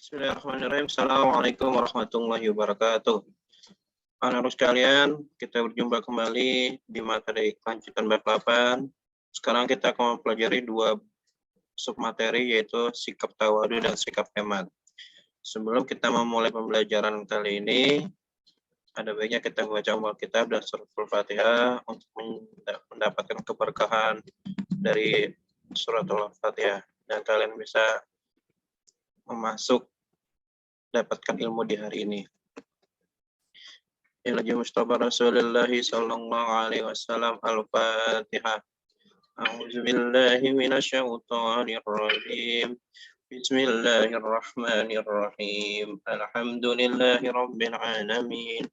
Bismillahirrahmanirrahim. Assalamualaikum warahmatullahi wabarakatuh. Anak-anak sekalian, kita berjumpa kembali di materi lanjutan bab 8. Sekarang kita akan mempelajari dua submateri, yaitu sikap tawadu dan sikap hemat. Sebelum kita memulai pembelajaran kali ini, ada baiknya kita membaca Alkitab dan surat Al-Fatihah untuk mendapatkan keberkahan dari surat Al-Fatihah, dan kalian bisa dapatkan ilmu di hari ini. Ilahi Mustafa Rasulullah sallallahu alaihi wasallam. Al-Fatihah. A'udzu billahi minasyaitonir rajim. Bismillahirrahmanirrahim. Alhamdulillahi rabbil alamin.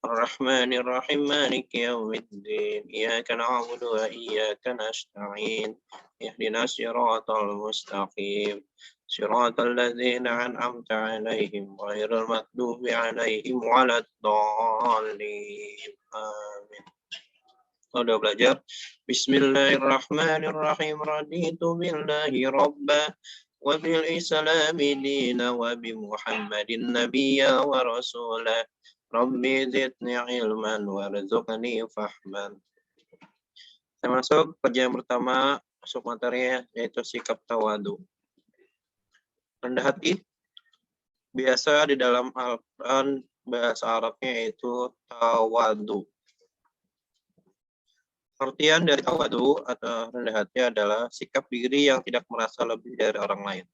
Ar-Rahmanir Rahim. Maliki yaumiddin. Iyyaka na'budu wa iyyaka nasta'in. Ihdinas siratal mustaqim. صراط الذين أنعمت عليهم غير المغضوب عليهم ولا الضالين آمين. Sudah belajar. Bismillahirrahmanirrahim. Raditu billahi rabba wa bil islami dina wa bi Muhammadin nabiyya wa rasula. Rabbi zidni ilman warzuqni fahman. Kita masuk pelajaran pertama submateri, yaitu sikap tawadu. Rendah hati biasa di dalam Al-Quran bahasa Arabnya yaitu tawadu. Artian dari tawadu atau rendah hati adalah sikap diri yang tidak merasa lebih dari orang lain.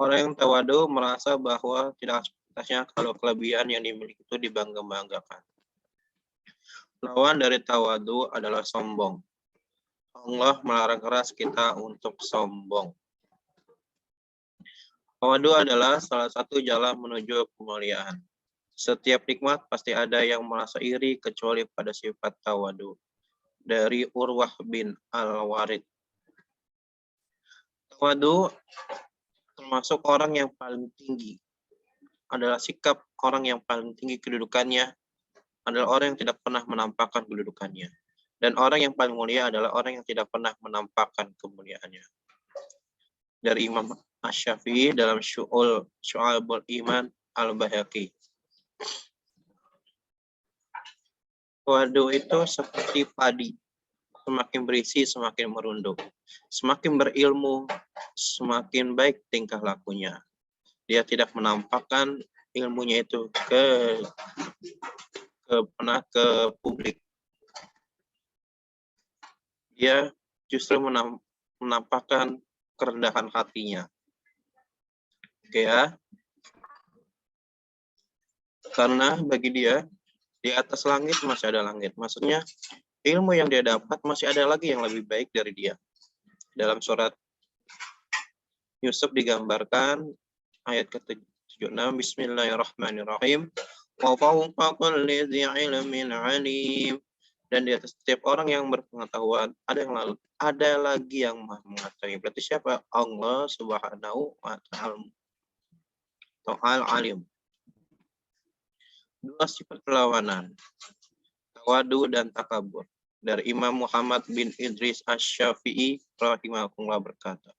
Orang yang tawadu merasa bahwa tidak sepantasnya kalau kelebihan yang dimiliki itu dibangga-banggakan. Lawan dari tawadu adalah sombong. Allah melarang keras kita untuk sombong. Tawadu adalah salah satu jalan menuju kemuliaan. Setiap nikmat pasti ada yang merasa iri kecuali pada sifat tawadu. Dari Urwah bin Al-Warid. Tawadu termasuk orang yang paling tinggi. Adalah sikap orang yang paling tinggi kedudukannya. Adalah orang yang tidak pernah menampakkan kedudukannya. Dan orang yang paling mulia adalah orang yang tidak pernah menampakkan kemuliaannya. Dari Imam Asy-Syafi'i dalam Syu'abul Iman Al-Baihaqi. Tawadu itu seperti padi. Semakin berisi, semakin merunduk. Semakin berilmu, semakin baik tingkah lakunya. Dia tidak menampakkan ilmunya itu ke publik. Dia justru menampakkan kerendahan hatinya. Oke ya. Karena bagi dia, di atas langit masih ada langit. Maksudnya, ilmu yang dia dapat masih ada lagi yang lebih baik dari dia. Dalam surat Yusuf digambarkan, ayat ke-76, Bismillahirrahmanirrahim. Wa fawqa kulli dzi ilmin alim. Dan di atas setiap orang yang berpengetahuan, ada lagi yang mengetahui. Berarti siapa? Allah Subhanahu wa Ta'ala. Alim. Dua sifat perlawanan, tawadu dan takabur. Dari Imam Muhammad bin Idris Asy-Syafi'i rahimahullah berkata,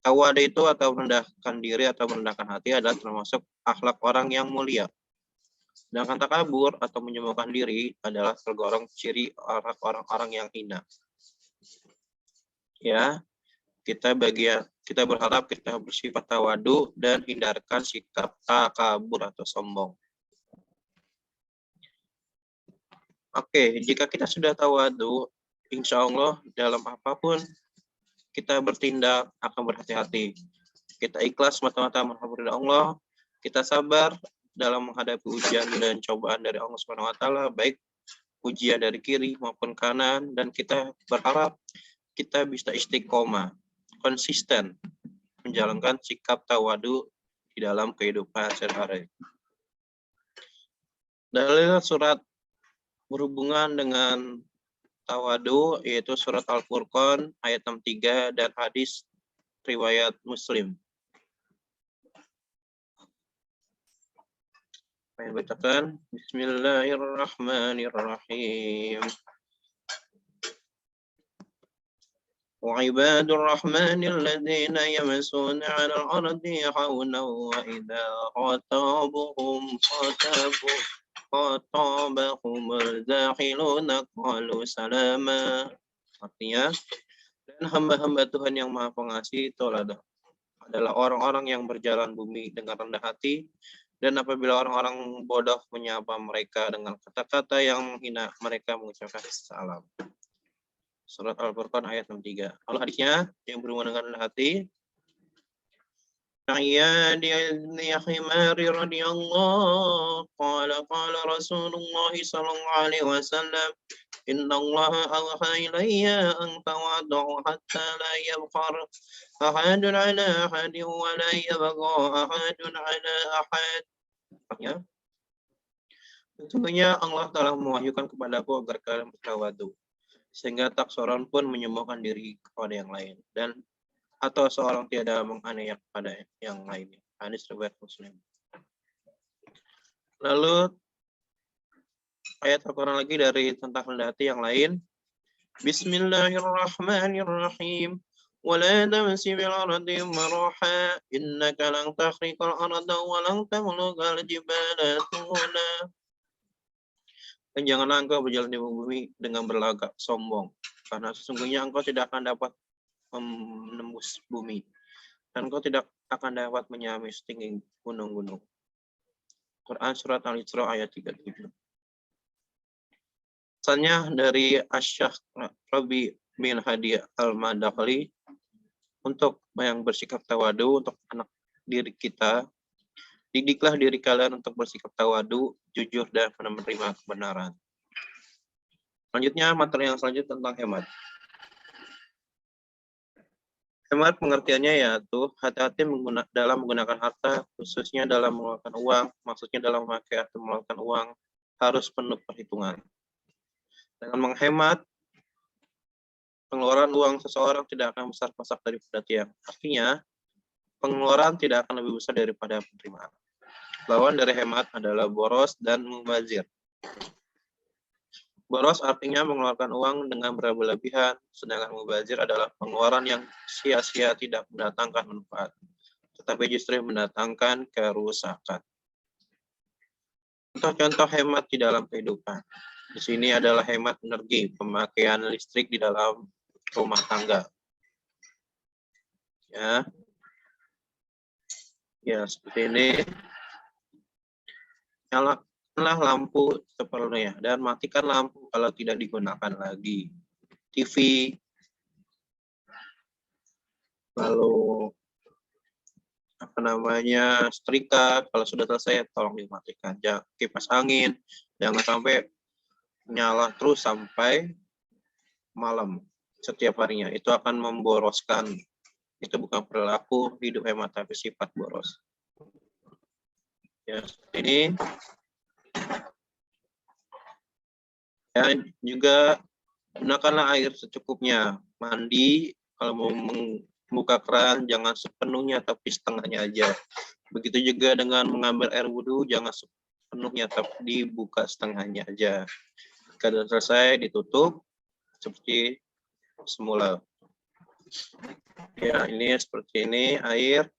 tawadu itu atau merendahkan diri atau merendahkan hati adalah termasuk akhlak orang yang mulia. Sedangkan takabur atau menyombongkan diri adalah tergolong ciri orang-orang yang hina. Ya, kita berharap kita bersifat tawadu dan hindarkan sikap takabur atau sombong. Oke, jika kita sudah tawadu, insya Allah dalam apapun kita bertindak akan berhati-hati. Kita ikhlas mata-mata menghadap Allah, kita sabar dalam menghadapi ujian dan cobaan dari Allah SWT, baik ujian dari kiri maupun kanan, dan kita berharap kita bisa istiqomah, konsisten menjalankan sikap tawadu di dalam kehidupan sehari-hari. Dalil surat berhubungan dengan tawadu yaitu surat Al-Furqan ayat 63 dan hadis riwayat Muslim. Saya bacakan, Bismillahirrahmanirrahim. وعباد الرحمن الذين يمشون على الأرض هونا وإذا خاطبهم الجاهلون قالوا سلاما. Artinya, dan hamba-hamba Tuhan yang Maha Pengasih itu adalah orang-orang yang berjalan bumi dengan rendah hati, dan apabila orang-orang bodoh menyapa mereka dengan kata-kata yang menghina, mereka mengucapkan salam. Surat Al-Furqan ayat 63. Kalau hadisnya yang berhubungan dengan rendah hati, عياد بن حمار رضي الله قال رسول الله صلى الله عليه وسلم إن الله أوحى إلي أن تواضعوا حتى لا يبخر أحد على أحد ولا يبغى أحد على أحد. Sesungguhnya Allah telah mewahyukan kepadaku agar kalian bertawadu, sehingga tak seorang pun menyombongkan diri kepada yang lain, dan atau seorang tiada menganiaya kepada yang lainnya. Hadis riwayat Muslim. Lalu ayat Al-Quran lagi dari tentang rendah hati yang lain. Bismillahirrahmanirrahim. ولا تمس بالأرض مرحا إنك لن تخرق الأرض ولن تبلغ الجبال طولا. Dan janganlah engkau berjalan di bumi dengan berlagak sombong, karena sesungguhnya engkau tidak akan dapat menembus bumi, dan engkau tidak akan dapat menyamai setinggi gunung-gunung. Quran Surat Al-Isra ayat 37. Asalnya dari Asy-Syaikh Rabi bin Hadi Al-Madakhli, untuk yang bersikap tawadu untuk anak diri kita, didiklah diri kalian untuk bersikap tawadu, jujur, dan menerima kebenaran. Selanjutnya, materi yang selanjutnya tentang hemat. Hemat pengertiannya yaitu hati-hati dalam menggunakan harta, khususnya dalam mengeluarkan uang. Maksudnya dalam memakai atau mengeluarkan uang harus penuh perhitungan. Dengan menghemat, pengeluaran uang seseorang tidak akan besar-besar daripada tiang. Artinya, pengeluaran tidak akan lebih besar daripada penerimaan. Lawan dari hemat adalah boros dan mubazir. Boros artinya mengeluarkan uang dengan berlebihan, sedangkan mubazir adalah pengeluaran yang sia-sia, tidak mendatangkan manfaat, tetapi justru mendatangkan kerusakan. Contoh-contoh hemat di dalam kehidupan. Di sini adalah hemat energi, pemakaian listrik di dalam rumah tangga. Ya, seperti ini. Nyalakanlah lampu sepenuhnya dan matikan lampu kalau tidak digunakan lagi. TV, lalu setrika kalau sudah selesai tolong dimatikan. Kipas angin jangan sampai nyala terus sampai malam setiap harinya. Itu akan memboroskan. Itu bukan perilaku hidup hemat, tapi sifat boros. Ya, ini ya, juga gunakanlah air secukupnya. Mandi, kalau mau membuka keran jangan sepenuhnya tapi setengahnya aja. Begitu juga dengan mengambil air wudhu, jangan sepenuhnya tapi dibuka setengahnya aja. Kalau selesai ditutup seperti semula. Ya, ini seperti ini air.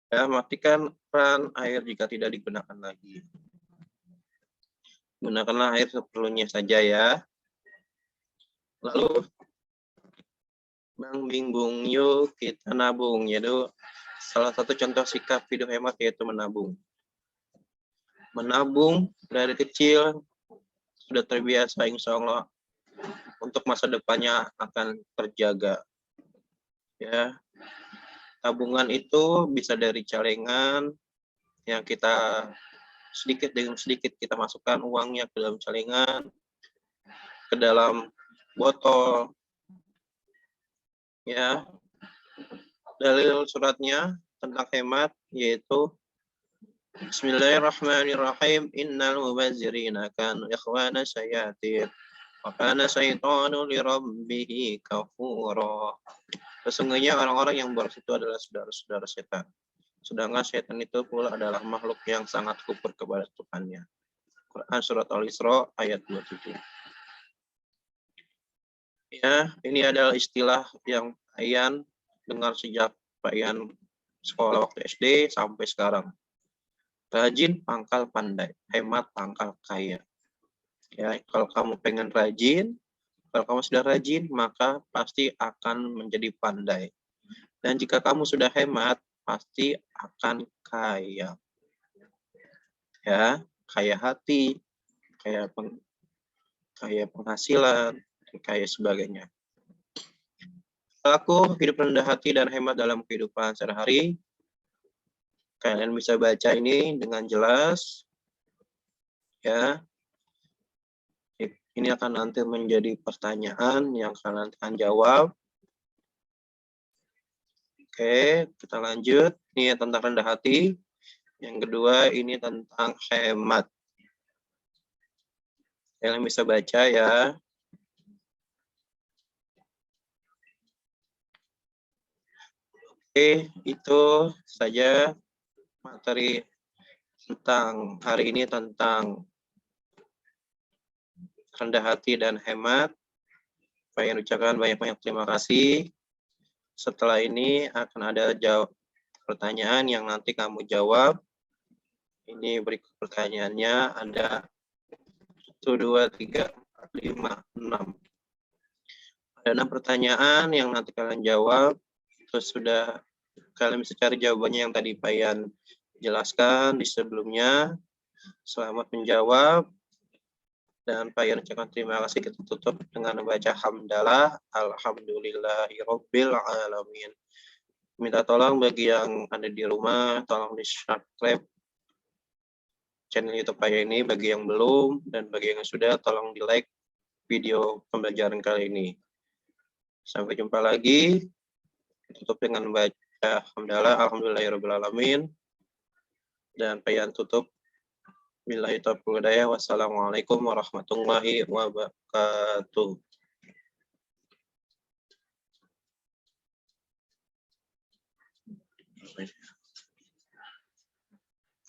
Ya, matikan keran air jika tidak digunakan lagi. Gunakanlah air seperlunya saja ya. Lalu Bang bingung, yuk kita nabung. Yaitu salah satu contoh sikap hidup hemat yaitu menabung. Menabung dari kecil sudah terbiasa, insya Allah untuk masa depannya akan terjaga. Ya, tabungan itu bisa dari celengan yang kita sedikit demi sedikit kita masukkan uangnya ke dalam celengan, ke dalam botol. Ya, dalil suratnya tentang hemat yaitu Bismillahirrahmanirrahim. Innal mubazzirina kanu ikhwana syayatin wa kana syaitanu lirabbih kafura. Sesungguhnya orang-orang yang boros itu adalah saudara-saudara setan. Sedangkan setan itu pula adalah makhluk yang sangat kufur kepada Tuhannya. Quran Surat Al-Isra ayat 27. Ya, ini adalah istilah yang Payan dengar sejak Payan sekolah waktu SD sampai sekarang. Rajin pangkal pandai, hemat pangkal kaya. Ya, kalau kamu pengen rajin, kalau kamu sudah rajin, maka pasti akan menjadi pandai. Dan jika kamu sudah hemat, pasti akan kaya. Ya, kaya hati, kaya penghasilan, dan kaya sebagainya. Aku hidup rendah hati dan hemat dalam kehidupan sehari-hari. Kalian bisa baca ini dengan jelas. Ya, ini akan nanti menjadi pertanyaan yang kalian akan jawab. Oke, kita lanjut. Ini tentang rendah hati. Yang kedua, ini tentang hemat. Kalian bisa baca ya. Oke, itu saja materi tentang hari ini tentang rendah hati dan hemat. Saya ucapkan banyak-banyak terima kasih. Setelah ini akan ada pertanyaan yang nanti kamu jawab. Ini berikut pertanyaannya, ada 1, 2, 3, 4, 5, 6. Ada 6 pertanyaan yang nanti kalian jawab. Terus sudah kalian bisa cari jawabannya yang tadi Payan jelaskan di sebelumnya. Selamat menjawab. Dan Payan ucapkan terima kasih. Kita tutup dengan membaca hamdalah. Alhamdulillahirabbil alamin. Minta tolong bagi yang ada di rumah, tolong di-subscribe channel YouTube Payan ini bagi yang belum, dan bagi yang sudah, tolong di-like video pembelajaran kali ini. Sampai jumpa lagi. Tutup dengan membaca hamdalah. Alhamdulillahirabbil alamin. Dan Payan tutup. Billahi taufiq wal hidayah. Wassalamualaikum warahmatullahi wabarakatuh.